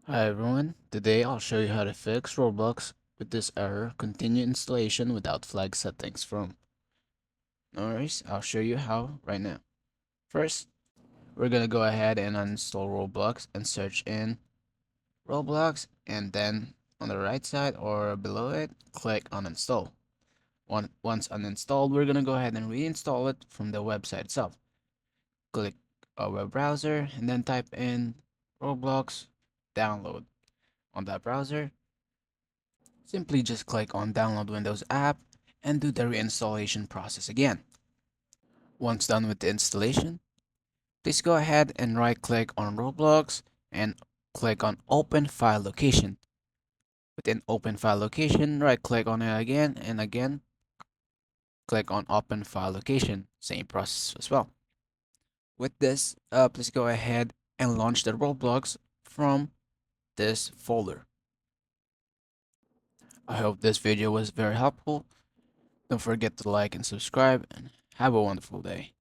Hi everyone, today I'll show you how to fix Roblox with this error, continue installation without flag settings from. No worries, I'll show you how right now. First, we're gonna go ahead and uninstall Roblox and search in Roblox, and then on the right side or below it, click on install. Once uninstalled, we're gonna go ahead and reinstall it from the website itself. Click a web browser and then type in Roblox download on that browser. Simply just click on Download Windows app and do the reinstallation process again. Once done with the installation, please go ahead and right-click on Roblox and click on Open File Location. Within Open File Location, right-click on it again and again, click on Open File Location. Same process as well. With this, please go ahead and launch the Roblox from this folder. I hope this video was very helpful. Don't forget to like and subscribe, and have a wonderful day.